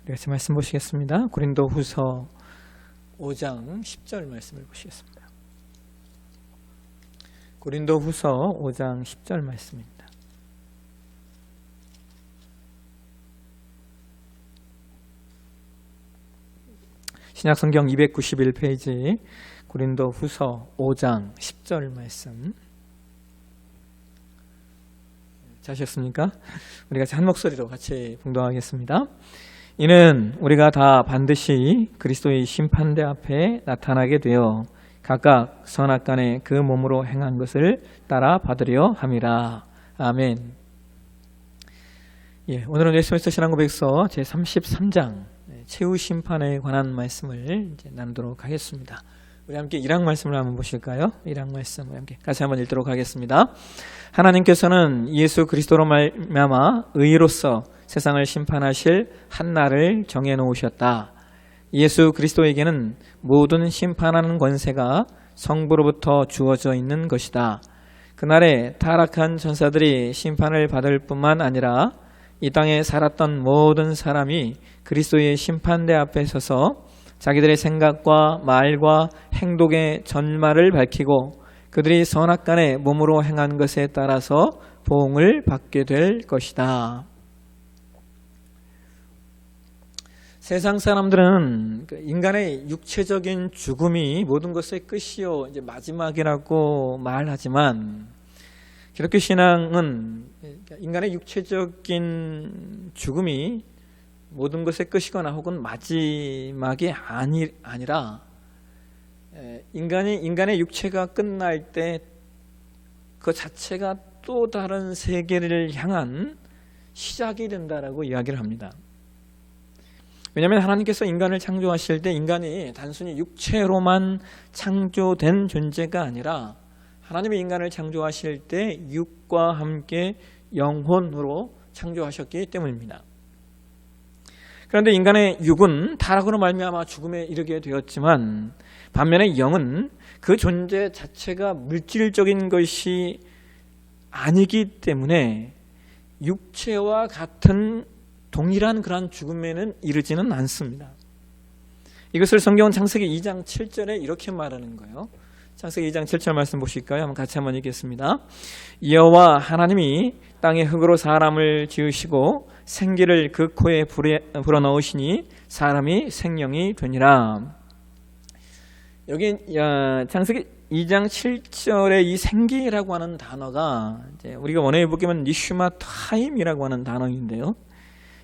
우리 같이 말씀 보시겠습니다. 고린도후서 5장 10절 말씀을 보시겠습니다. 고린도후서 5장 10절 말씀입니다. 신약성경 291페이지 고린도후서 5장 10절 말씀 자셨습니까? 우리 같이 한 목소리로 같이 봉독하겠습니다. 이는 우리가 다 반드시 그리스도의 심판대 앞에 나타나게 되어 각각 선악간에 그 몸으로 행한 것을 따라 받으려 함이라. 아멘. 오늘은 예수님의 신앙고백서 제33장 최후 심판에 관한 말씀을 이제 나누도록 하겠습니다. 우리 함께 1학 말씀을 한번 보실까요? 1학 말씀을 함께 같이 한번 읽도록 하겠습니다. 하나님께서는 예수 그리스도로 말미암아 의로서 세상을 심판하실 한 날을 정해놓으셨다. 예수 그리스도에게는 모든 심판하는 권세가 성부로부터 주어져 있는 것이다. 그날에 타락한 천사들이 심판을 받을 뿐만 아니라 이 땅에 살았던 모든 사람이 그리스도의 심판대 앞에 서서 자기들의 생각과 말과 행동의 전말을 밝히고 그들이 선악간에 몸으로 행한 것에 따라서 보응을 받게 될 것이다. 세상 사람들은 인간의 육체적인 죽음이 모든 것의 끝이요 이제 마지막이라고 말하지만 기독교 신앙은 인간의 육체적인 죽음이 모든 것의 끝이거나 혹은 마지막이 아니라 인간의 육체가 끝날 때 그 자체가 또 다른 세계를 향한 시작이 된다라고 이야기를 합니다. 왜냐하면 하나님께서 인간을 창조하실 때 인간이 단순히 육체로만 창조된 존재가 아니라 하나님이 인간을 창조하실 때 육과 함께 영혼으로 창조하셨기 때문입니다. 그런데 인간의 육은 타락으로 말미암아 죽음에 이르게 되었지만 반면에 영은 그 존재 자체가 물질적인 것이 아니기 때문에 육체와 같은 동일한 그러한 죽음에는 이르지는 않습니다. 이것을 성경은 창세기 2장 7절에 이렇게 말하는 거예요. 창세기 2장 7절 말씀 보실까요? 한번 같이 한번 읽겠습니다. 여호와 하나님이 땅의 흙으로 사람을 지으시고 생기를 그 코에 불어넣으시니 사람이 생명이 되니라. 여기 창세기 2장 7절에 이 생기라고 하는 단어가 이제 우리가 원어에 보면 니슈마 타임이라고 하는 단어인데요.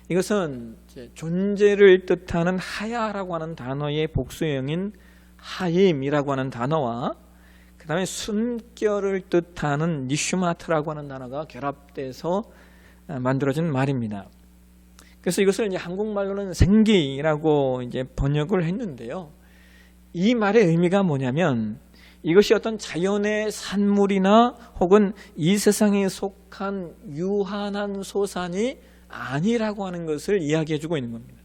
이것은 존재를 뜻하는 하야라고 하는 단어의 복수형인 하임이라고 하는 단어와 그 다음에 숨결을 뜻하는 니슈마트라고 하는 단어가 결합돼서 만들어진 말입니다. 그래서 이것을 이제 한국말로는 생기라고 이제 번역을 했는데요. 이 말의 의미가 뭐냐면 이것이 어떤 자연의 산물이나 혹은 이 세상에 속한 유한한 소산이 아니라고 하는 것을 이야기해주고 있는 겁니다.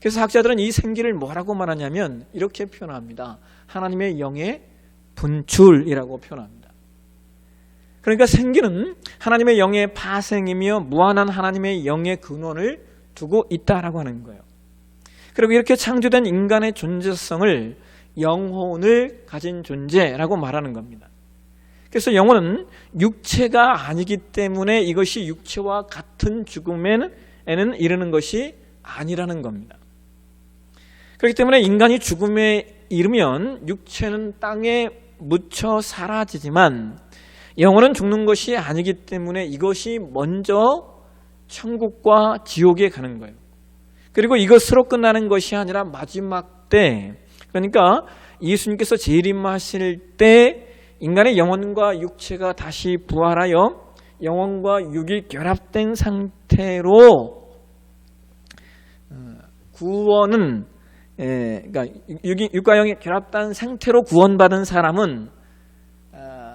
그래서 학자들은 이 생기를 뭐라고 말하냐면 이렇게 표현합니다. 하나님의 영의 분출이라고 표현합니다. 그러니까 생기는 하나님의 영의 파생이며 무한한 하나님의 영의 근원을 두고 있다라고 하는 거예요. 그리고 이렇게 창조된 인간의 존재성을 영혼을 가진 존재라고 말하는 겁니다. 그래서 영혼은 육체가 아니기 때문에 이것이 육체와 같은 죽음에는 이르는 것이 아니라는 겁니다. 그렇기 때문에 인간이 죽음에 이르면 육체는 땅에 묻혀 사라지지만 영혼은 죽는 것이 아니기 때문에 이것이 먼저 천국과 지옥에 가는 거예요. 그리고 이것으로 끝나는 것이 아니라 마지막 때, 그러니까 예수님께서 재림하실 때 인간의 영혼과 육체가 다시 부활하여 영혼과 육이 결합된 상태로 구원은 그러니까 육과 영이 결합된 상태로 구원받은 사람은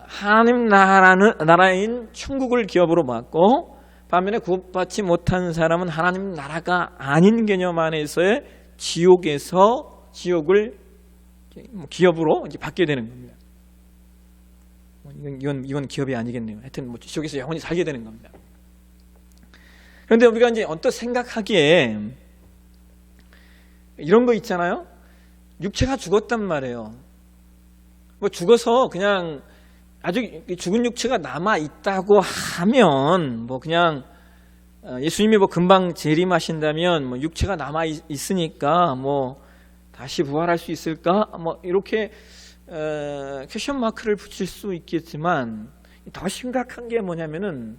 하나님 나라인 천국을 기업으로 받고 반면에 구원받지 못한 사람은 하나님 나라가 아닌 개념 안에서의 지옥을 기업으로 이제 받게 되는 겁니다. 이건 기업이 아니겠네요. 하여튼 지옥에서 영원히 살게 되는 겁니다. 그런데 우리가 이제 언뜻 생각하기에 이런 거 있잖아요. 육체가 죽었단 말이에요. 뭐 죽어서 그냥 아직 죽은 육체가 남아 있다고 하면 뭐 그냥 예수님이 뭐 금방 재림하신다면 뭐 육체가 남아 있으니까 뭐 다시 부활할 수 있을까? 뭐 이렇게 퀘션 마크를 붙일 수 있겠지만 더 심각한 게 뭐냐면은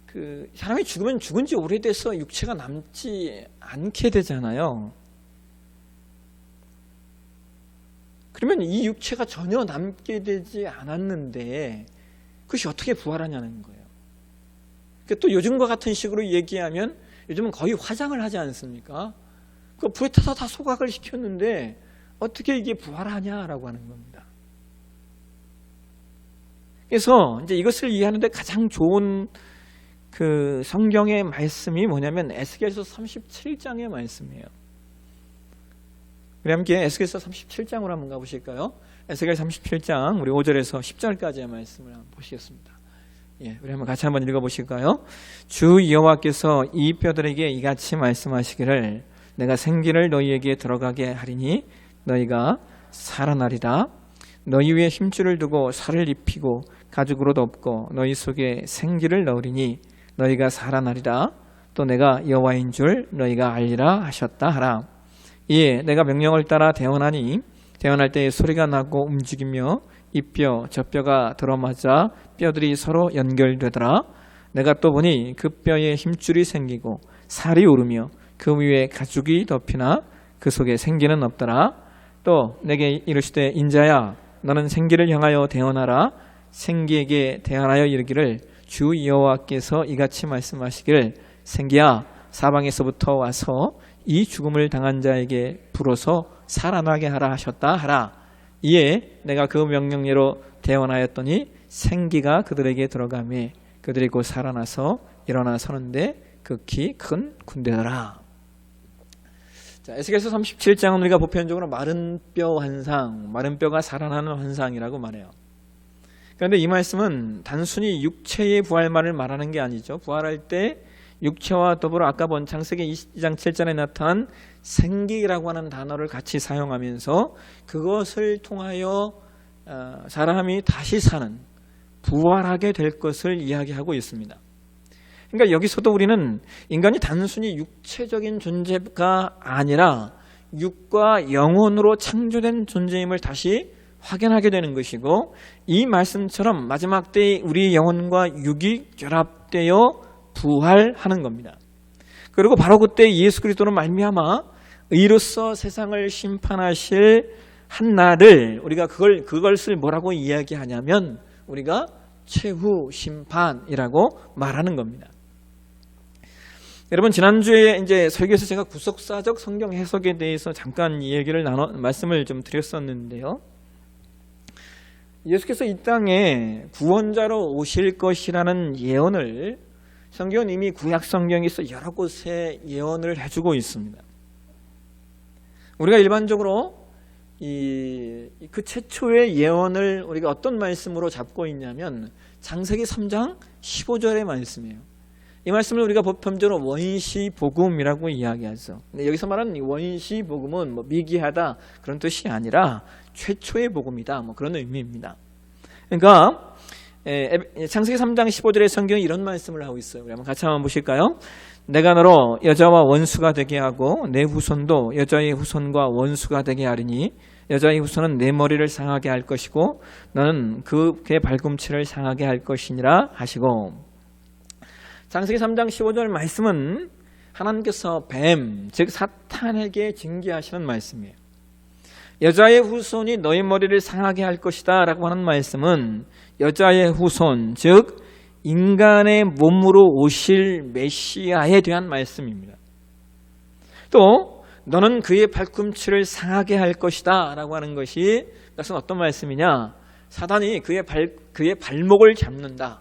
그 사람이 죽으면 죽은 지 오래돼서 육체가 남지 않게 되잖아요. 그러면 이 육체가 전혀 남게 되지 않았는데 그것이 어떻게 부활하냐는 거예요. 그러니까 또 요즘과 같은 식으로 얘기하면 요즘은 거의 화장을 하지 않습니까? 그 불에 타서 다 소각을 시켰는데 어떻게 이게 부활하냐라고 하는 겁니다. 그래서 이제 이것을 이해하는데 가장 좋은 그 성경의 말씀이 뭐냐면 에스겔서 37장의 말씀이에요. 우리 함께 에스겔서 37장으로 한번 가보실까요? 에스겔 37장 우리 5절에서 10절까지의 말씀을 한번 보시겠습니다. 예, 우리 한번 같이 한번 읽어보실까요? 주 여호와께서 이 뼈들에게 이같이 말씀하시기를 내가 생기를 너희에게 들어가게 하리니 너희가 살아나리라. 너희 위에 힘줄을 두고 살을 입히고 가죽으로 덮고 너희 속에 생기를 넣으리니 너희가 살아나리라. 또 내가 여호와인 줄 너희가 알리라 하셨다 하라. 이에 내가 명령을 따라 대언하니 대언할 때에 소리가 나고 움직이며 이 뼈 저 뼈가 들어맞아 뼈들이 서로 연결되더라. 내가 또 보니 그 뼈에 힘줄이 생기고 살이 오르며 그 위에 가죽이 덮이나 그 속에 생기는 없더라. 또 내게 이르시되 인자야 너는 생기를 향하여 대언하라. 생기에게 대언하여 이르기를 주 여호와께서 이같이 말씀하시기를 생기야 사방에서부터 와서 이 죽음을 당한 자에게 불어서 살아나게 하라 하셨다 하라. 이에 내가 그 명령대로 대언하였더니 생기가 그들에게 들어가매 그들이 곧 살아나서 일어나 서는데 극히 큰 군대더라. 자, 에스겔서 37장은 우리가 보편적으로 마른 뼈 환상, 마른 뼈가 살아나는 환상이라고 말해요. 그런데 이 말씀은 단순히 육체의 부활만을 말하는 게 아니죠. 부활할 때 육체와 더불어 아까 본 창세기 22장 7절에 나타난 생기라고 하는 단어를 같이 사용하면서 그것을 통하여 사람이 다시 사는, 부활하게 될 것을 이야기하고 있습니다. 그러니까 여기서도 우리는 인간이 단순히 육체적인 존재가 아니라 육과 영혼으로 창조된 존재임을 다시 확인하게 되는 것이고, 이 말씀처럼 마지막 때에 우리 영혼과 육이 결합되어 부활하는 겁니다. 그리고 바로 그때 예수 그리스도는 말미암아 의로서 세상을 심판하실 한 날을 우리가 그것을 뭐라고 이야기하냐면 우리가 최후 심판이라고 말하는 겁니다. 여러분, 지난주에 이제 설교에서 제가 구속사적 성경 해석에 대해서 잠깐 말씀을 좀 드렸었는데요. 예수께서 이 땅에 구원자로 오실 것이라는 예언을 성경은 이미 구약 성경에서 여러 곳에 예언을 해주고 있습니다. 우리가 일반적으로 그 최초의 예언을 우리가 어떤 말씀으로 잡고 있냐면 창세기 3장 15절의 말씀이에요. 이 말씀을 우리가 보편적으로 원시복음이라고 이야기하죠. 근데 여기서 말하는 원시복음은 뭐 미기하다 그런 뜻이 아니라 최초의 복음이다, 뭐 그런 의미입니다. 그러니까 창세기 3장 15절의 성경이 이런 말씀을 하고 있어요. 우리 한번 같이 한번 보실까요? 내가 너로 여자와 원수가 되게 하고 내 후손도 여자의 후손과 원수가 되게 하리니 여자의 후손은 내 머리를 상하게 할 것이고 너는 그의 발꿈치를 상하게 할 것이니라 하시고, 창세기 3장 15절 말씀은 하나님께서 뱀, 즉 사탄에게 징계하시는 말씀이에요. 여자의 후손이 너희 머리를 상하게 할 것이다 라고 하는 말씀은 여자의 후손, 즉 인간의 몸으로 오실 메시아에 대한 말씀입니다. 또 너는 그의 발꿈치를 상하게 할 것이다 라고 하는 것이, 그것은 어떤 말씀이냐, 사단이 그의 발목을 잡는다,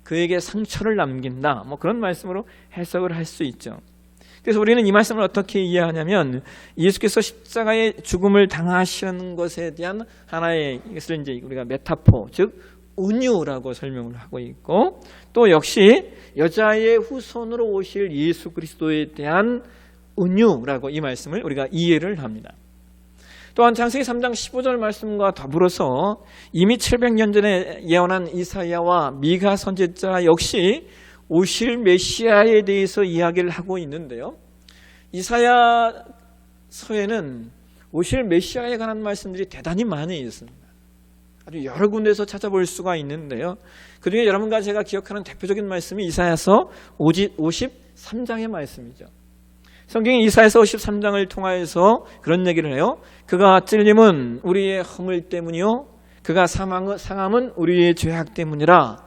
그에게 상처를 남긴다, 뭐 그런 말씀으로 해석을 할 수 있죠. 그래서 우리는 이 말씀을 어떻게 이해하냐면 예수께서 십자가의 죽음을 당하시는 것에 대한 하나의, 이것을 이제 우리가 메타포, 즉 은유라고 설명을 하고 있고, 또 역시 여자의 후손으로 오실 예수 그리스도에 대한 은유라고 이 말씀을 우리가 이해를 합니다. 또한 창세기 3장 15절 말씀과 더불어서 이미 700년 전에 예언한 이사야와 미가 선지자 역시 오실 메시아에 대해서 이야기를 하고 있는데요. 이사야서에는 오실 메시아에 관한 말씀들이 대단히 많이 있습니다. 아주 여러 군데에서 찾아볼 수가 있는데요. 그중에 여러분과 제가 기억하는 대표적인 말씀이 이사야서 53장의 말씀이죠. 성경이 이사야서 53장을 통하여서 그런 얘기를 해요. 그가 찔림은 우리의 허물 때문이요 그가 상함은 우리의 죄악 때문이라.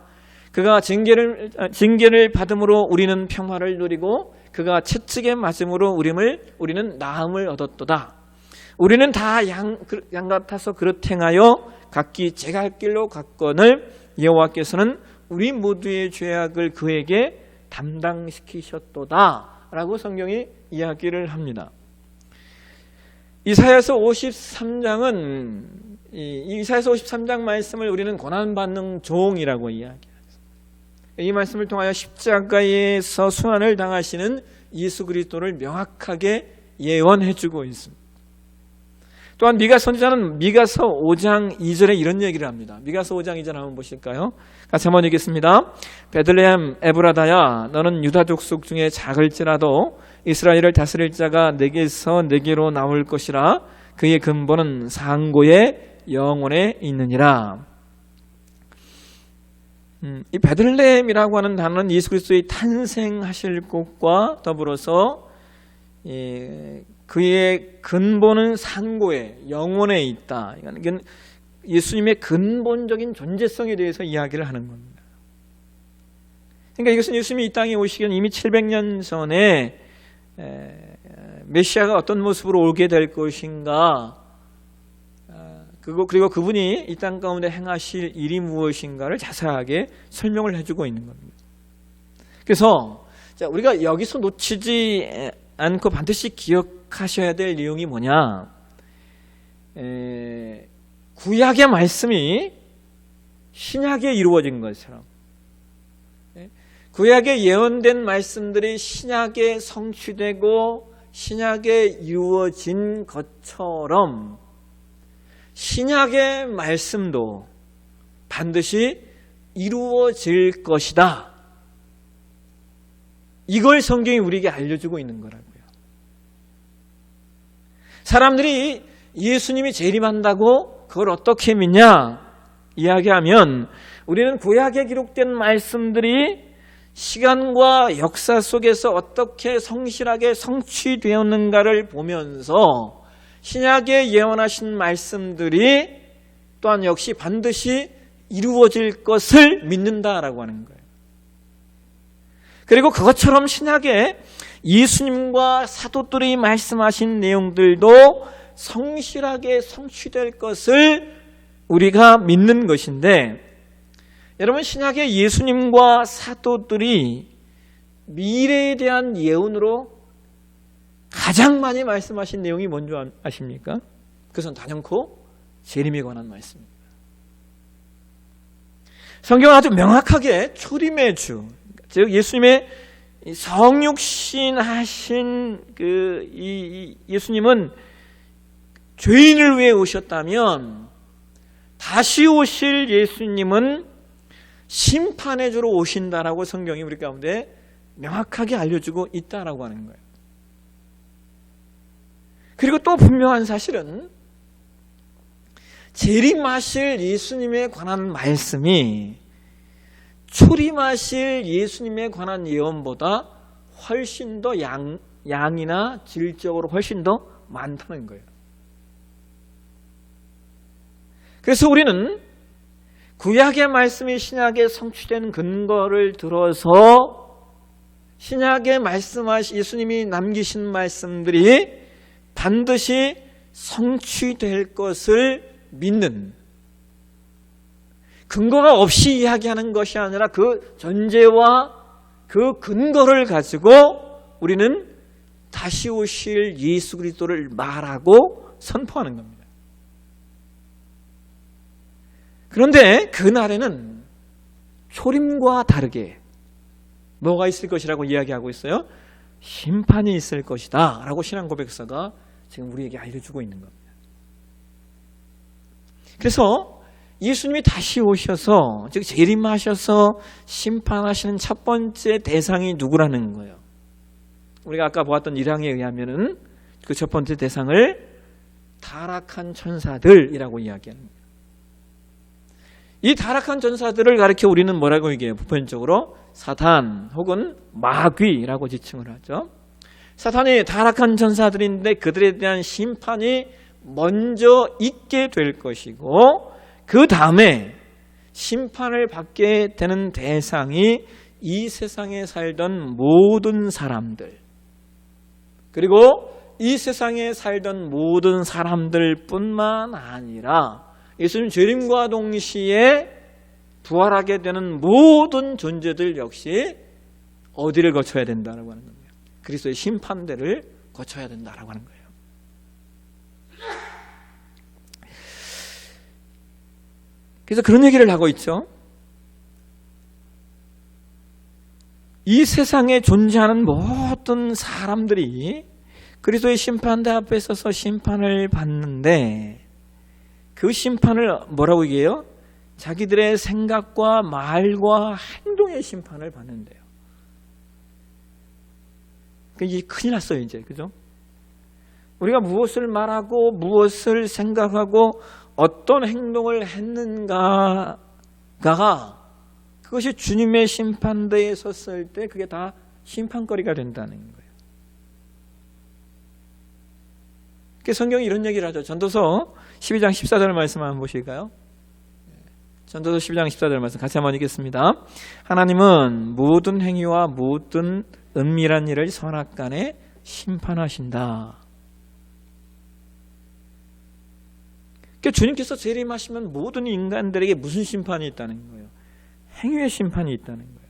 그가 징계를 받음으로 우리는 평화를 누리고 그가 채찍에 맞음으로 우리는 나음을 얻었도다. 우리는 다 양 같아서 그릇 행하여 각기 제갈 길로 갔거늘 여호와께서는 우리 모두의 죄악을 그에게 담당시키셨도다 라고 성경이 이야기를 합니다. 이사야서 53장은 이사야서 53장 말씀을 우리는 고난받는 종이라고 이야기합니다. 이 말씀을 통하여 십자가에서 순환을 당하시는 예수 그리스도를 명확하게 예언해주고 있습니다. 또한 미가 선지자는 미가서 5장 2절에 이런 얘기를 합니다. 미가서 5장 2절 한번 보실까요? 같이 한번 읽겠습니다. 베들레헴 에브라다야 너는 유다 족속 중에 작을지라도 이스라엘을 다스릴 자가 내게서 내게로 나올 것이라. 그의 근본은 상고의 영혼에 있느니라. 이 베들레헴이라고 하는 단어는 예수 그리스도의 탄생하실 곳과 더불어서 그의 근본은 상고에 영혼에 있다. 이건 예수님의 근본적인 존재성에 대해서 이야기를 하는 겁니다. 그러니까 이것은 예수님이 이 땅에 오시기 전 이미 700년 전에 메시아가 어떤 모습으로 오게 될 것인가, 그리고 그분이 이 땅 가운데 행하실 일이 무엇인가를 자세하게 설명을 해주고 있는 겁니다. 그래서 우리가 여기서 놓치지 않고 반드시 기억하셔야 될 내용이 뭐냐, 구약의 말씀이 신약에 이루어진 것처럼, 구약에 예언된 말씀들이 신약에 성취되고 신약에 이루어진 것처럼 신약의 말씀도 반드시 이루어질 것이다. 이걸 성경이 우리에게 알려주고 있는 거라고요. 사람들이 예수님이 재림한다고 그걸 어떻게 믿냐 이야기하면 우리는 구약에 기록된 말씀들이 시간과 역사 속에서 어떻게 성실하게 성취되었는가를 보면서 신약에 예언하신 말씀들이 또한 역시 반드시 이루어질 것을 믿는다라고 하는 거예요. 그리고 그것처럼 신약에 예수님과 사도들이 말씀하신 내용들도 성실하게 성취될 것을 우리가 믿는 것인데, 여러분 신약에 예수님과 사도들이 미래에 대한 예언으로 가장 많이 말씀하신 내용이 뭔지 아십니까? 그것은 단연코 재림에 관한 말씀입니다. 성경은 아주 명확하게 초림의 주, 즉 예수님의 성육신 하신 이 예수님은 죄인을 위해 오셨다면 다시 오실 예수님은 심판의 주로 오신다라고 성경이 우리 가운데 명확하게 알려주고 있다라고 하는 거예요. 그리고 또 분명한 사실은 재림하실 예수님에 관한 말씀이 초림하실 예수님에 관한 예언보다 훨씬 더 양이나 질적으로 훨씬 더 많다는 거예요. 그래서 우리는 구약의 말씀이 신약에 성취된 근거를 들어서 신약에 말씀하신 예수님이 남기신 말씀들이 반드시 성취될 것을 믿는, 근거가 없이 이야기하는 것이 아니라 그 전제와 그 근거를 가지고 우리는 다시 오실 예수 그리스도를 말하고 선포하는 겁니다. 그런데 그날에는 초림과 다르게 뭐가 있을 것이라고 이야기하고 있어요? 심판이 있을 것이다 라고 신앙 고백서가 지금 우리에게 알려주고 있는 겁니다. 그래서 예수님이 다시 오셔서, 즉 재림하셔서 심판하시는 첫 번째 대상이 누구라는 거예요. 우리가 아까 보았던 1항에 의하면은 그 첫 번째 대상을 타락한 천사들이라고 이야기합니다. 이 타락한 천사들을 가리켜 우리는 뭐라고 얘기해요? 보편적으로 사탄 혹은 마귀라고 지칭을 하죠. 사탄이 타락한 천사들인데 그들에 대한 심판이 먼저 있게 될 것이고, 그 다음에 심판을 받게 되는 대상이 이 세상에 살던 모든 사람들, 그리고 이 세상에 살던 모든 사람들 뿐만 아니라 예수님 재림과 동시에 부활하게 되는 모든 존재들 역시 어디를 거쳐야 된다고 하는 겁니다. 그리스도의 심판대를 거쳐야 된다고 하는 거예요. 그래서 그런 얘기를 하고 있죠. 이 세상에 존재하는 모든 사람들이 그리스도의 심판대 앞에 서서 심판을 받는데, 그 심판을 뭐라고 얘기해요? 자기들의 생각과 말과 행동의 심판을 받는데요. 이게 큰일 났어요, 이제. 그죠? 우리가 무엇을 말하고 무엇을 생각하고 어떤 행동을 했는가가, 그것이 주님의 심판대에 섰을 때 그게 다 심판거리가 된다는 거예요. 성경이 이런 얘기를 하죠. 전도서 12장 14절 말씀 한번 보실까요? 전도서 12장 14절 말씀 같이 한번 읽겠습니다. 하나님은 모든 행위와 모든 은밀한 일을 선악간에 심판하신다. 그러니까 주님께서 재림하시면 모든 인간들에게 무슨 심판이 있다는 거예요? 행위의 심판이 있다는 거예요.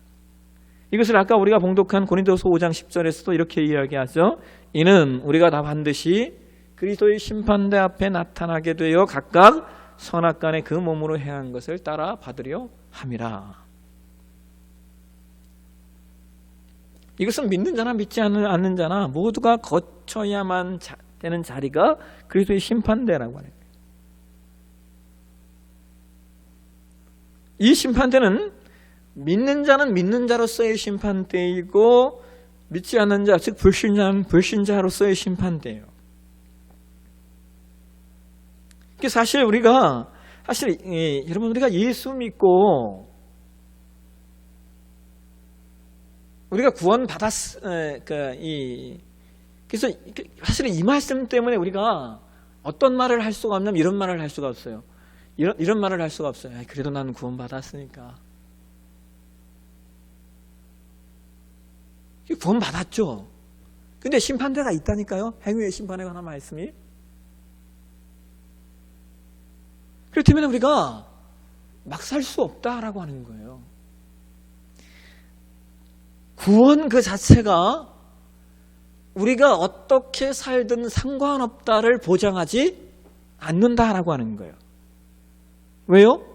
이것을 아까 우리가 봉독한 고린도서 5장 10절에서도 이렇게 이야기하죠. 이는 우리가 다 반드시 그리스도의 심판대 앞에 나타나게 되어 각각 선악간에 그 몸으로 행한 것을 따라 받으려 함이라. 이것은 믿는 자나 믿지 않는 자나 모두가 거쳐야만 되는 자리가 그리스도의 심판대라고 하는 거예요. 이 심판대는 믿는 자는 믿는 자로서의 심판대이고, 믿지 않는 자, 즉 불신자는 불신자로서의 심판대예요. 사실 우리가 여러분, 우리가 예수 믿고 우리가 구원 그래서 사실은 이 말씀 때문에 우리가 어떤 말을 할 수가 없냐면 이런 말을 할 수가 없어요. 이런 말을 할 수가 없어요. 그래도 나는 구원 받았으니까. 구원 받았죠. 근데 심판대가 있다니까요. 행위의 심판에 관한 말씀이. 그렇다면 우리가 막 살 수 없다라고 하는 거예요. 구원 그 자체가 우리가 어떻게 살든 상관없다를 보장하지 않는다라고 하는 거예요. 왜요?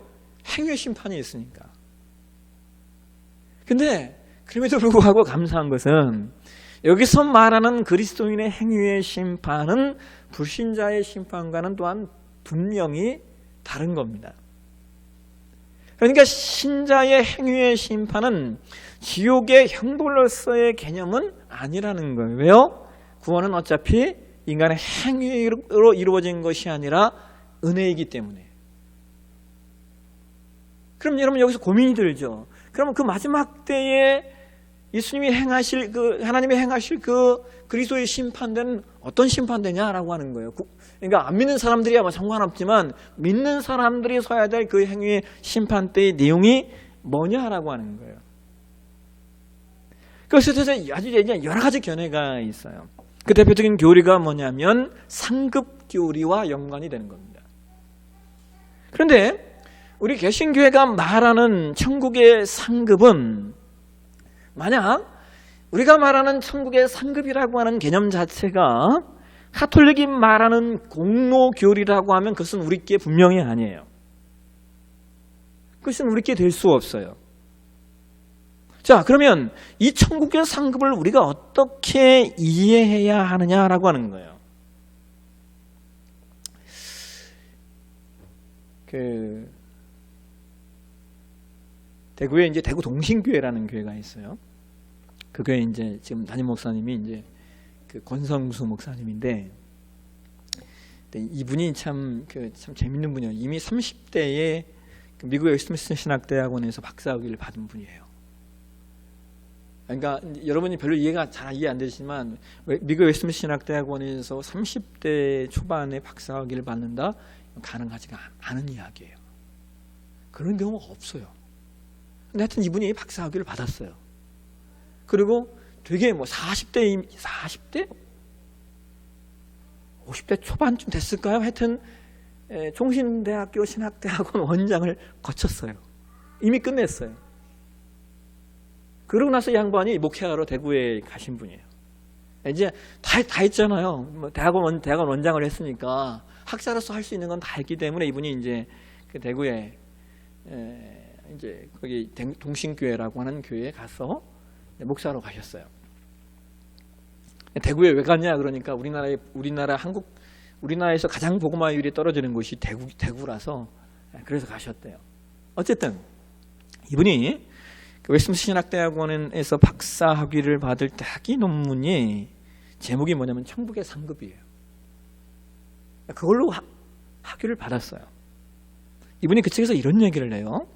행위의 심판이 있으니까. 근데 그럼에도 불구하고 감사한 것은 여기서 말하는 그리스도인의 행위의 심판은 불신자의 심판과는 또한 분명히 다른 겁니다. 그러니까 신자의 행위의 심판은 지옥의 형벌로서의 개념은 아니라는 거예요. 왜요? 구원은 어차피 인간의 행위로 이루어진 것이 아니라 은혜이기 때문에. 그럼 여러분 여기서 고민이 들죠. 그러면 그 마지막 때에 예수님이 하나님이 행하실 그리스도의 심판대는 어떤 심판대냐라고 하는 거예요. 그러니까 안 믿는 사람들이야 상관없지만 믿는 사람들이 서야 될 그 행위의 심판대의 내용이 뭐냐라고 하는 거예요. 그래서 아주 여러 가지 견해가 있어요. 그 대표적인 교리가 뭐냐면 상급 교리와 연관이 되는 겁니다. 그런데 우리 개신교회가 말하는 천국의 상급은, 만약 우리가 말하는 천국의 상급이라고 하는 개념 자체가 가톨릭이 말하는 공로교리라고 하면 그것은 우리께 분명히 아니에요. 그것은 우리께 될 수 없어요. 자, 그러면 이 천국의 상급을 우리가 어떻게 이해해야 하느냐라고 하는 거예요. 대구에 이제 대구 동신교회라는 교회가 있어요. 그 교회 이제 지금 담임 목사님이 이제 그 권성수 목사님인데, 이분이 참 재밌는 분이에요. 이미 30대에 미국 웨스트민스터 신학대학원에서 박사학위를 받은 분이에요. 그러니까 여러분이 별로 잘 이해 안 되시지만 미국 웨스트민스터 신학대학원에서 30대 초반에 박사학위를 받는다? 가능하지가 않은 이야기예요. 그런 경우가 없어요. 근데 하여튼 이분이 박사학위를 받았어요. 그리고 되게 40대? 50대 초반쯤 됐을까요? 하여튼 종신대학교 신학대학원 원장을 거쳤어요. 이미 끝냈어요. 그러고 나서 양반이 목회하러 대구에 가신 분이에요. 이제 다 했잖아요. 대학원 원장을 했으니까 학자로서 할 수 있는 건 다 했기 때문에 이분이 이제 그 대구에 이제 거기 동신교회라고 하는 교회에 가서 목사로 가셨어요. 대구에 왜 갔냐 그러니까 우리나라에서 가장 복음화율이 떨어지는 곳이 대구라서 그래서 가셨대요. 어쨌든 이분이 웨스트민스터 신학대학원에서 박사 학위를 받을 때 학위 논문이 제목이 뭐냐면 천국의 상급이에요. 그걸로 학위를 받았어요. 이분이 그 책에서 이런 얘기를 해요.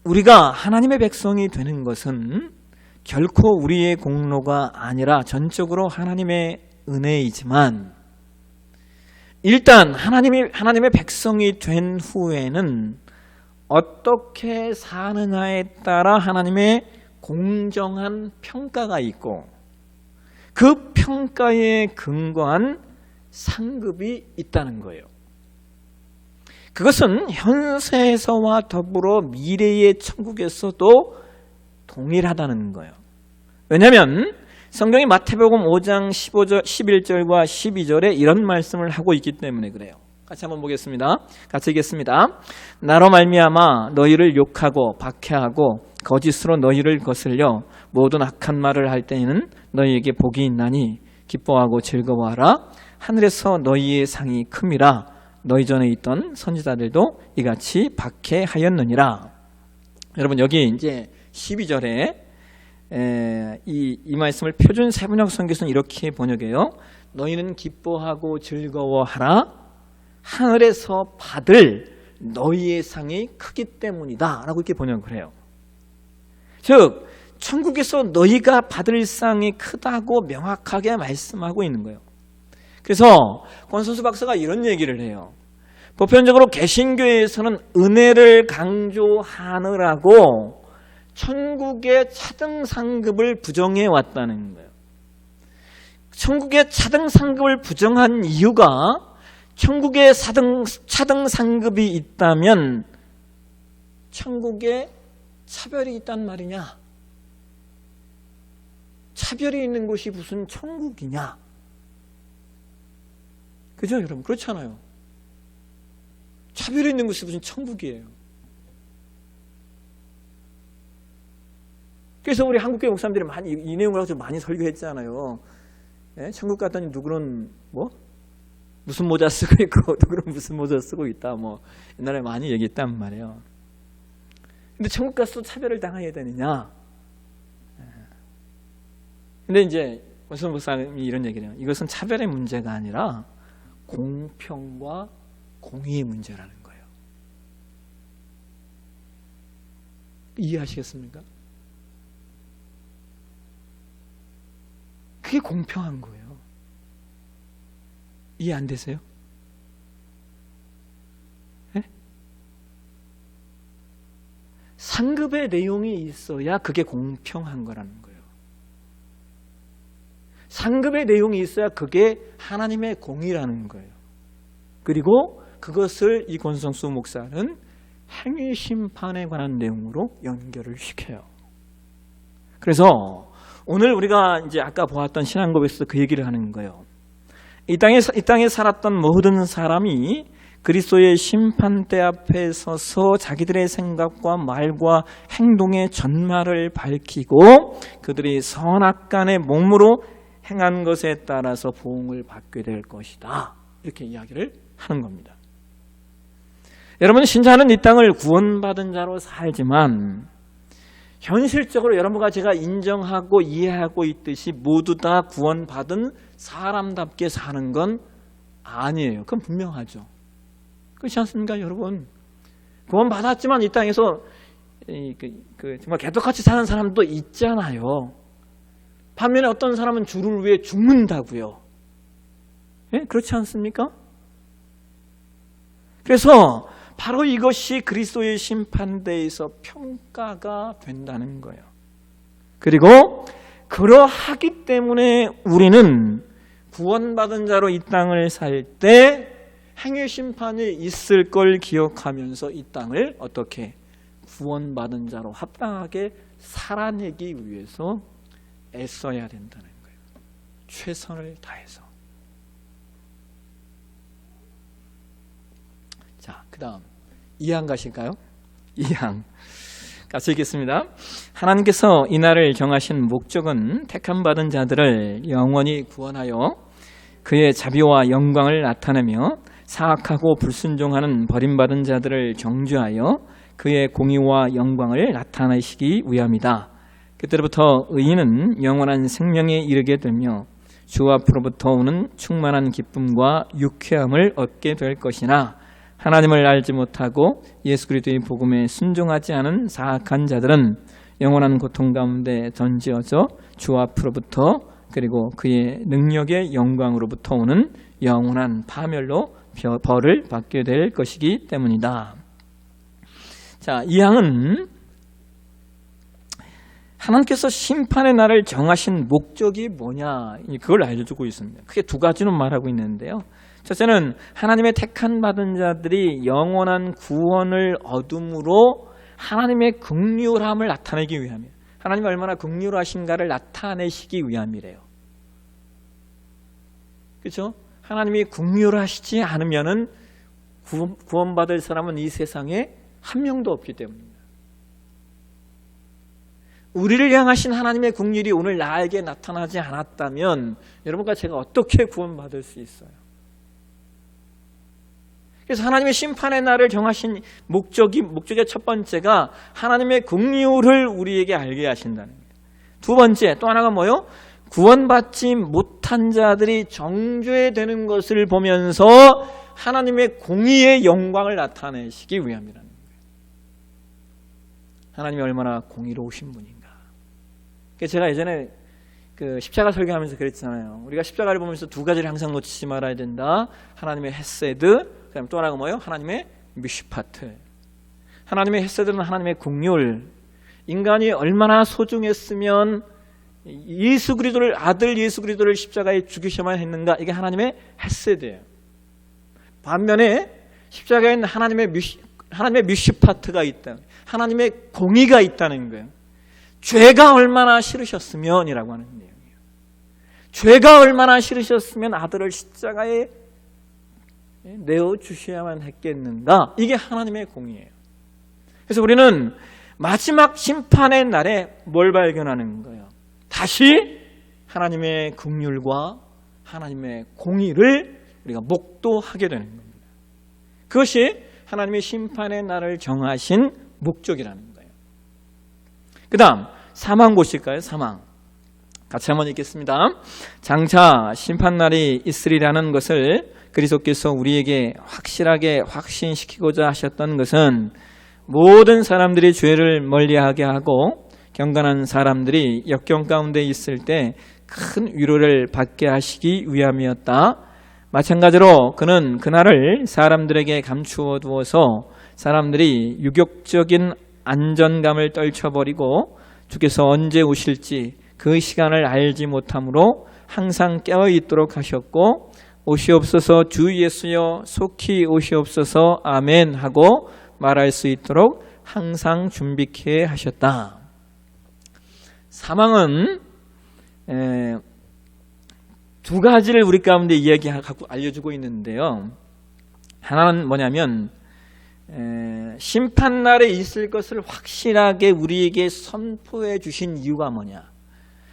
우리가 하나님의 백성이 되는 것은 결코 우리의 공로가 아니라 전적으로 하나님의 은혜이지만, 일단 하나님의 백성이 된 후에는 어떻게 사느냐에 따라 하나님의 공정한 평가가 있고 그 평가에 근거한 상급이 있다는 거예요. 그것은 현세에서와 더불어 미래의 천국에서도 동일하다는 거예요. 왜냐하면 성경이 마태복음 5장 11절과 12절에 이런 말씀을 하고 있기 때문에 그래요. 같이 한번 보겠습니다. 같이 읽겠습니다. 나로 말미암아 너희를 욕하고 박해하고 거짓으로 너희를 거슬려 모든 악한 말을 할 때에는 너희에게 복이 있나니 기뻐하고 즐거워하라. 하늘에서 너희의 상이 큼이라. 너희 전에 있던 선지자들도 이같이 박해하였느니라. 여러분 여기 이제 12절에 이 말씀을 표준 세번역 성경에서는 이렇게 번역해요. 너희는 기뻐하고 즐거워하라. 하늘에서 받을 너희의 상이 크기 때문이다 라고 이렇게 번역을 해요. 즉 천국에서 너희가 받을 상이 크다고 명확하게 말씀하고 있는 거예요. 그래서 권선수 박사가 이런 얘기를 해요. 보편적으로 개신교에서는 은혜를 강조하느라고 천국의 차등 상급을 부정해 왔다는 거예요. 천국의 차등 상급을 부정한 이유가 천국에 차등 상급이 있다면 천국에 차별이 있단 말이냐? 차별이 있는 곳이 무슨 천국이냐? 그죠 여러분? 그렇잖아요. 차별이 있는 곳이 무슨 천국이에요. 그래서 우리 한국교회 목사님들이 많이 이 내용을 가지고 많이 설교했잖아요. 예? 천국 갔더니 누구는 무슨 모자 쓰고 있고 누구는 무슨 모자 쓰고 있다 옛날에 많이 얘기했단 말이에요. 근데 천국 가서 차별을 당해야 되느냐? 근데 이제 권선 목사님이 이런 얘기를 해요. 이것은 차별의 문제가 아니라 공평과 공의의 문제라는 거예요. 이해하시겠습니까? 그게 공평한 거예요. 이해 안 되세요? 네? 상급의 내용이 있어야 그게 공평한 거라는 거예요. 상급의 내용이 있어야 그게 하나님의 공의라는 거예요. 그리고 그것을 이 권성수 목사는 행위 심판에 관한 내용으로 연결을 시켜요. 그래서 오늘 우리가 이제 아까 보았던 신앙고백에서 그 얘기를 하는 거예요. 이 땅에 살았던 모든 사람이 그리스도의 심판대 앞에 서서 자기들의 생각과 말과 행동의 전말을 밝히고 그들이 선악간의 몸으로 행한 것에 따라서 보응을 받게 될 것이다. 이렇게 이야기를 하는 겁니다. 여러분, 신자는 이 땅을 구원받은 자로 살지만 현실적으로 여러분과 제가 인정하고 이해하고 있듯이 모두 다 구원받은 사람답게 사는 건 아니에요. 그건 분명하죠. 그렇지 않습니까, 여러분? 구원받았지만 이 땅에서 정말 개떡같이 사는 사람도 있잖아요. 반면에 어떤 사람은 주를 위해 죽는다고요. 예? 그렇지 않습니까? 그래서 바로 이것이 그리스도의 심판대에서 평가가 된다는 거예요. 그리고 그러하기 때문에 우리는 구원받은 자로 이 땅을 살 때 행위 심판이 있을 걸 기억하면서 이 땅을 어떻게 구원받은 자로 합당하게 살아내기 위해서 애써야 된다는 거예요. 최선을 다해서. 자, 그 다음 2항 가실까요? 2항 같이 읽겠습니다. 하나님께서 이 날을 정하신 목적은 택함받은 자들을 영원히 구원하여 그의 자비와 영광을 나타내며 사악하고 불순종하는 버림받은 자들을 정죄하여 그의 공의와 영광을 나타내시기 위함이다. 그때로부터 의인은 영원한 생명에 이르게 되며 주 앞으로부터 오는 충만한 기쁨과 유쾌함을 얻게 될 것이나 하나님을 알지 못하고 예수 그리스도의 복음에 순종하지 않은 사악한 자들은 영원한 고통 가운데 던지어져 주 앞으로부터 그리고 그의 능력의 영광으로부터 오는 영원한 파멸로 벌을 받게 될 것이기 때문이다. 자, 이 항은 하나님께서 심판의 날을 정하신 목적이 뭐냐, 그걸 알려주고 있습니다. 크게 두 가지로 말하고 있는데요. 첫째는 하나님의 택한 받은 자들이 영원한 구원을 얻음으로 하나님의 긍휼함을 나타내기 위함이에요. 하나님이 얼마나 긍휼하신가를 나타내시기 위함이래요. 그렇죠? 하나님이 긍휼하시지 않으면은 구원받을 사람은 이 세상에 한 명도 없기 때문입니다. 우리를 향하신 하나님의 긍휼이 오늘 나에게 나타나지 않았다면 여러분과 제가 어떻게 구원받을 수 있어요? 그래서 하나님의 심판의 날을 정하신 목적의 첫 번째가 하나님의 긍휼을 우리에게 알게 하신다는 거예요. 두 번째, 또 하나가 뭐요? 구원받지 못한 자들이 정죄되는 것을 보면서 하나님의 공의의 영광을 나타내시기 위함이라는 거예요. 하나님이 얼마나 공의로우신 분인가. 제가 예전에 십자가 설교하면서 그랬잖아요. 우리가 십자가를 보면서 두 가지를 항상 놓치지 말아야 된다. 하나님의 헤세드, 그다음 또 하나가 뭐예요? 하나님의 미슈파트. 하나님의 헤세드는 하나님의 긍휼. 인간이 얼마나 소중했으면 아들 예수 그리스도를 십자가에 죽이셔야만 했는가? 이게 하나님의 헤세드예요. 반면에 십자가에는 하나님의 미슈파트가 있다. 하나님의 공의가 있다는 거예요. 죄가 얼마나 싫으셨으면이라고 하는 내용이에요. 죄가 얼마나 싫으셨으면 아들을 십자가에 내어주셔야만 했겠는가? 이게 하나님의 공의예요. 그래서 우리는 마지막 심판의 날에 뭘 발견하는 거예요? 다시 하나님의 긍휼과 하나님의 공의를 우리가 목도하게 되는 겁니다. 그것이 하나님의 심판의 날을 정하신 목적이라는 거예요. 그 다음 사망 보실까요? 사망 같이 한번 읽겠습니다. 장차 심판날이 있으리라는 것을 그리스도께서 우리에게 확실하게 확신시키고자 하셨던 것은 모든 사람들이 죄를 멀리하게 하고 경건한 사람들이 역경 가운데 있을 때 큰 위로를 받게 하시기 위함이었다. 마찬가지로 그는 그날을 사람들에게 감추어 두어서 사람들이 유격적인 안전감을 떨쳐버리고 주께서 언제 오실지 그 시간을 알지 못하므로 항상 깨어있도록 하셨고 오시옵소서 주 예수여 속히 오시옵소서 아멘 하고 말할 수 있도록 항상 준비케 하셨다. 사망은 두 가지를 우리 가운데 이야기하고 알려주고 있는데요. 하나는 뭐냐면 심판날에 있을 것을 확실하게 우리에게 선포해 주신 이유가 뭐냐.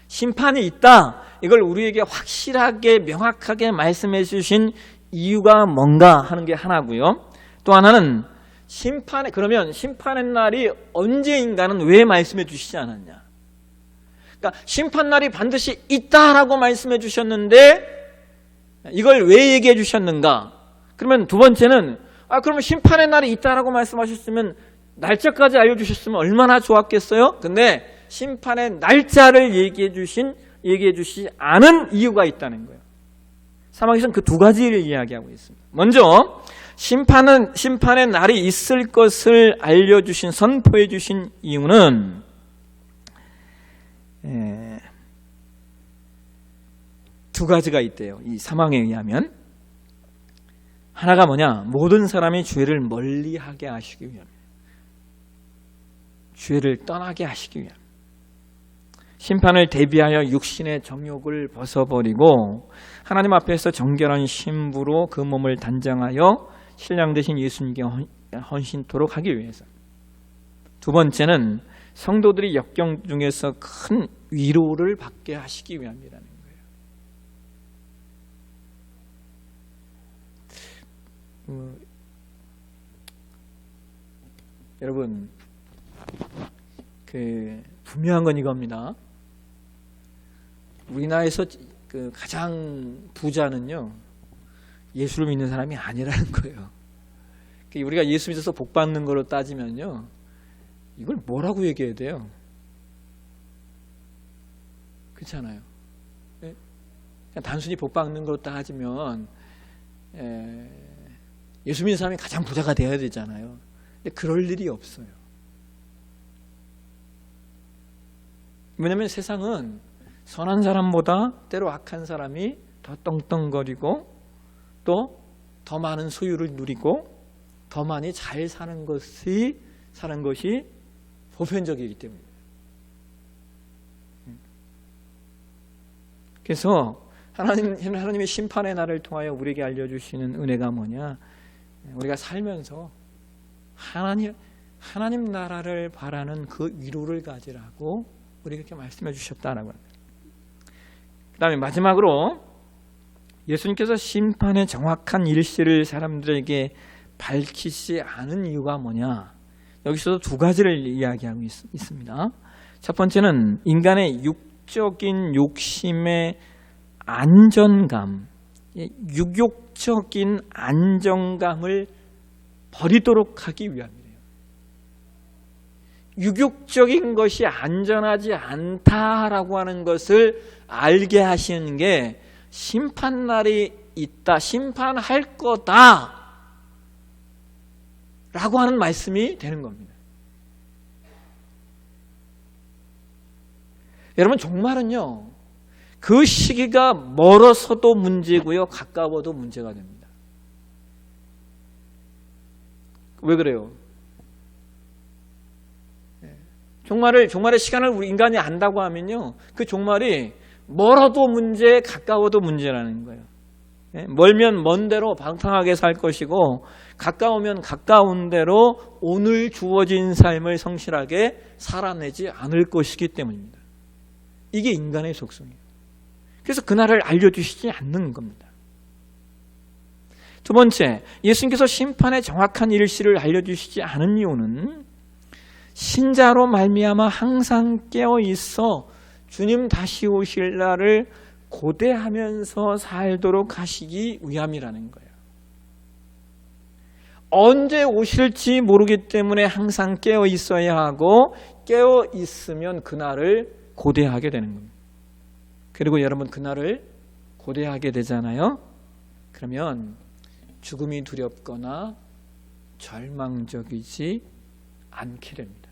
심판이 있다. 이걸 우리에게 확실하게 명확하게 말씀해 주신 이유가 뭔가 하는 게 하나고요. 또 하나는 그러면 심판의 날이 언제인가는 왜 말씀해 주시지 않았냐. 그러니까 심판날이 반드시 있다라고 말씀해 주셨는데 이걸 왜 얘기해 주셨는가. 그러면 두 번째는 그러면 심판의 날이 있다라고 말씀하셨으면 날짜까지 알려주셨으면 얼마나 좋았겠어요. 근데 심판의 날짜를 얘기해 주시지 않은 이유가 있다는 거예요. 사막에서는 그 두 가지를 이야기하고 있습니다. 먼저 심판의 날이 있을 것을 알려주신, 선포해 주신 이유는 두 가지가 있대요. 이 사망에 의하면. 하나가 뭐냐? 모든 사람이 죄를 멀리하게 하시기 위함. 죄를 떠나게 하시기 위함. 심판을 대비하여 육신의 정욕을 벗어버리고 하나님 앞에서 정결한 신부로 그 몸을 단장하여 신랑 되신 예수님께 헌신토록 하기 위해서. 두 번째는 성도들이 역경 중에서 큰 위로를 받게 하시기 위함이라는 거예요. 여러분, 분명한 건 이겁니다. 우리나라에서 가장 부자는요, 예수를 믿는 사람이 아니라는 거예요. 우리가 예수 믿어서 복 받는 거로 따지면요, 이걸 뭐라고 얘기해야 돼요? 그렇잖아요. 그냥 단순히 복 받는 거로 따지면 예수 믿는 사람이 가장 부자가 되어야 되잖아요. 근데 그럴 일이 없어요. 왜냐하면 세상은 선한 사람보다 때로 악한 사람이 더 떵떵거리고 또 더 많은 소유를 누리고 더 많이 잘 사는 것이 보편적이기 때문입니다. 그래서 하나님의 심판의 날을 통하여 우리에게 알려주시는 은혜가 뭐냐? 우리가 살면서 하나님 나라를 바라는 그 위로를 가지라고 우리에게 이렇게 말씀해 주셨다라고 합니다. 그 다음에 마지막으로 예수님께서 심판의 정확한 일시를 사람들에게 밝히지 않은 이유가 뭐냐? 여기서도 두 가지를 이야기하고 있습니다. 첫 번째는 인간의 육적인 욕심의 안전감, 육욕적인 안정감을 버리도록 하기 위함이에요. 육욕적인 것이 안전하지 않다라고 하는 것을 알게 하시는 게 심판날이 있다, 심판할 거다 라고 하는 말씀이 되는 겁니다. 여러분, 종말은요, 그 시기가 멀어서도 문제고요, 가까워도 문제가 됩니다. 왜 그래요? 종말의 시간을 우리 인간이 안다고 하면요, 그 종말이 멀어도 문제, 가까워도 문제라는 거예요. 멀면 먼 대로 방탕하게 살 것이고 가까우면 가까운 대로 오늘 주어진 삶을 성실하게 살아내지 않을 것이기 때문입니다. 이게 인간의 속성이에요. 그래서 그날을 알려주시지 않는 겁니다. 두 번째, 예수님께서 심판의 정확한 일시를 알려주시지 않은 이유는 신자로 말미암아 항상 깨어 있어 주님 다시 오실 날을 고대하면서 살도록 하시기 위함이라는 거예요. 언제 오실지 모르기 때문에 항상 깨어 있어야 하고, 깨어 있으면 그날을 고대하게 되는 겁니다. 그리고 여러분, 그날을 고대하게 되잖아요. 그러면 죽음이 두렵거나 절망적이지 않게 됩니다.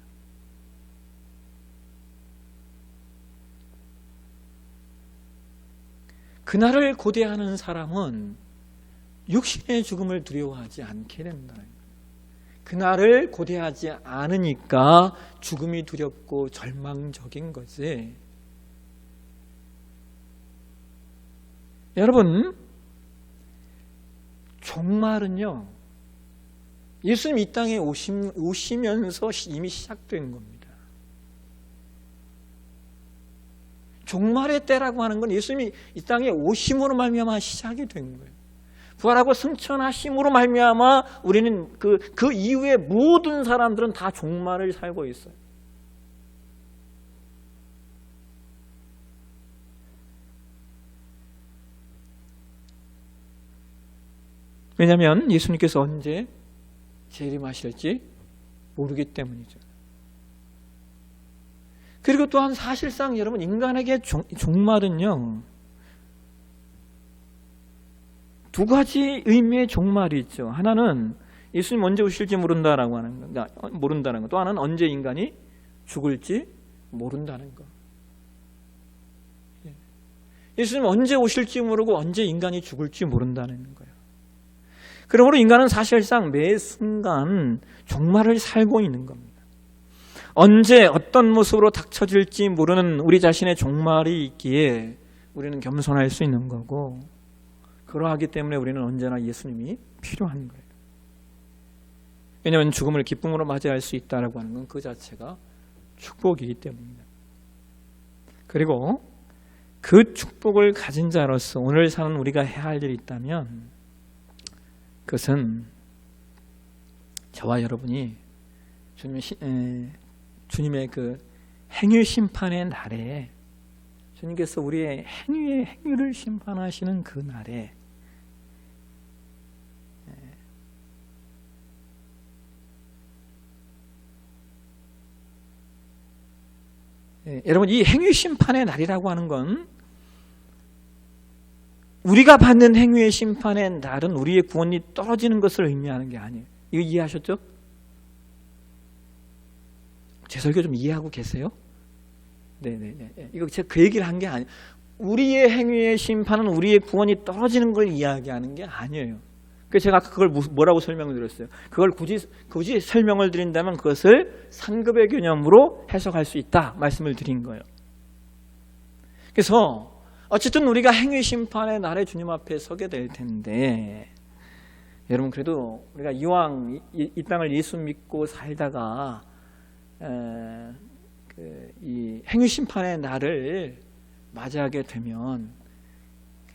그날을 고대하는 사람은 육신의 죽음을 두려워하지 않게 된다. 그날을 고대하지 않으니까 죽음이 두렵고 절망적인 거지. 여러분, 종말은요, 예수님 이 땅에 오시면서 이미 시작된 겁니다. 종말의 때라고 하는 건 예수님이 이 땅에 오심으로 말미암아 시작이 된 거예요. 부활하고 승천하심으로 말미암아 우리는 그 이후에 모든 사람들은 다 종말을 살고 있어요. 왜냐하면 예수님께서 언제 재림하실지 모르기 때문이죠. 그리고 또한 사실상 여러분, 인간에게 종말은요, 두 가지 의미의 종말이 있죠. 하나는 예수님 언제 오실지 모른다라고 하는 거, 모른다는 거. 또 하나는 언제 인간이 죽을지 모른다는 거. 예수님 언제 오실지 모르고 언제 인간이 죽을지 모른다는 거예요. 그러므로 인간은 사실상 매 순간 종말을 살고 있는 겁니다. 언제 어떤 모습으로 닥쳐질지 모르는 우리 자신의 종말이 있기에 우리는 겸손할 수 있는 거고, 그러하기 때문에 우리는 언제나 예수님이 필요한 거예요. 왜냐하면 죽음을 기쁨으로 맞이할 수 있다고 하는 건 그 자체가 축복이기 때문입니다. 그리고 그 축복을 가진 자로서 오늘 사는 우리가 해야 할 일이 있다면, 그것은 저와 여러분이 주님의 그 행위 심판의 날에, 주님께서 우리의 행위를 심판하시는 그 날에 여러분, 이 행위 심판의 날이라고 하는 건 우리가 받는 행위의 심판의 날은 우리의 구원이 떨어지는 것을 의미하는 게 아니에요. 이거 이해하셨죠? 제 설교 좀 이해하고 계세요? 네네네. 이거 제가 그 얘기를 한 게 아니에요. 우리의 행위의 심판은 우리의 구원이 떨어지는 걸 이야기하는 게 아니에요. 그래서 제가 그걸 뭐라고 설명을 드렸어요? 그걸 굳이 설명을 드린다면 그것을 상급의 개념으로 해석할 수 있다 말씀을 드린 거예요. 그래서 어쨌든 우리가 행위 심판의 날에 주님 앞에 서게 될 텐데, 여러분, 그래도 우리가 이왕 이 땅을 예수 믿고 살다가 이 행위 심판의 날을 맞이하게 되면,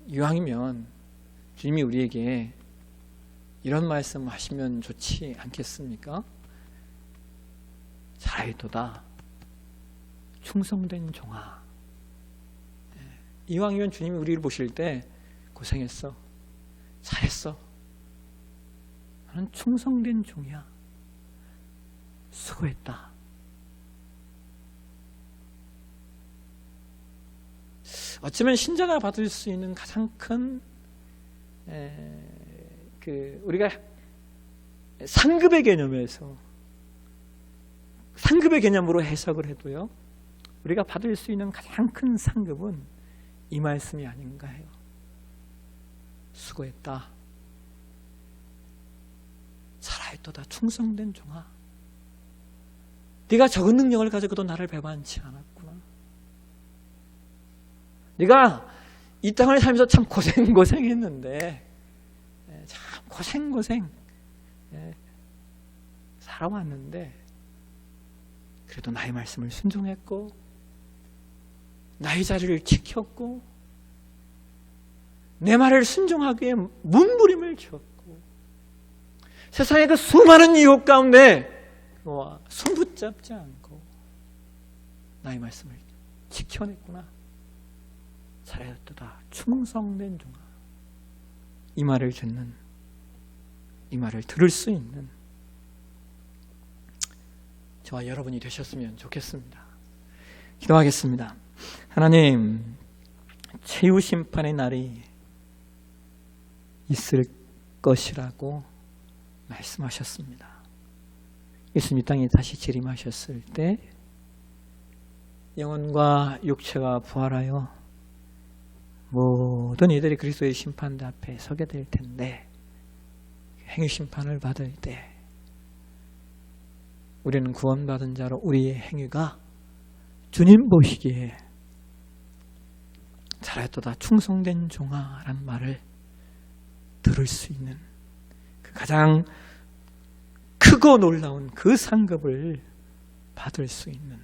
이왕이면 주님이 우리에게 이런 말씀 하시면 좋지 않겠습니까? 잘하였도다 충성된 종아. 이왕이면 주님이 우리를 보실 때 고생했어, 잘했어, 나는 충성된 종이야, 수고했다. 어쩌면 신자가 받을 수 있는 가장 큰 우리가 상급의 개념에서, 상급의 개념으로 해석을 해도요, 우리가 받을 수 있는 가장 큰 상급은 이 말씀이 아닌가 해요. 수고했다, 잘하였도다 충성된 종아. 네가 적은 능력을 가지고도 나를 배반치 않았구나. 네가 이 땅을 살면서 참 고생했는데, 참 고생 살아왔는데, 그래도 나의 말씀을 순종했고 나의 자리를 지켰고 내 말을 순종하기에 몸부림을 쳤고 세상의 그 수많은 유혹 가운데 손 붙잡지 않고 나의 말씀을 지켜냈구나. 잘하였도다 충성된 종아. 이 말을 듣는, 이 말을 들을 수 있는 저와 여러분이 되셨으면 좋겠습니다. 기도하겠습니다. 하나님, 최후 심판의 날이 있을 것이라고 말씀하셨습니다. 예수님 이 땅에 다시 재림하셨을 때 영혼과 육체가 부활하여 모든 이들이 그리스도의 심판대 앞에 서게 될 텐데, 행위 심판을 받을 때 우리는 구원받은 자로 우리의 행위가 주님 보시기에 잘하였도다 충성된 종아라는 말을 들을 수 있는 그 가장 크고 놀라운 그 상급을 받을 수 있는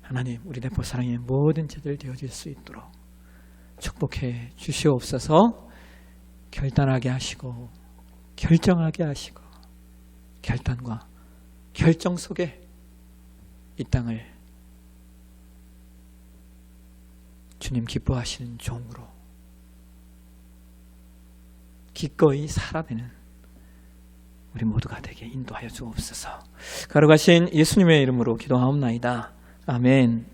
하나님, 우리 대포 사랑의 모든 제들 되어질 수 있도록 축복해 주시옵소서. 결단하게 하시고 결정하게 하시고 결단과 결정 속에 이 땅을 주님 기뻐하시는 종으로 기꺼이 살아내는 우리 모두가 되게 인도하여 주옵소서. 거룩하신 예수님의 이름으로 기도하옵나이다. 아멘.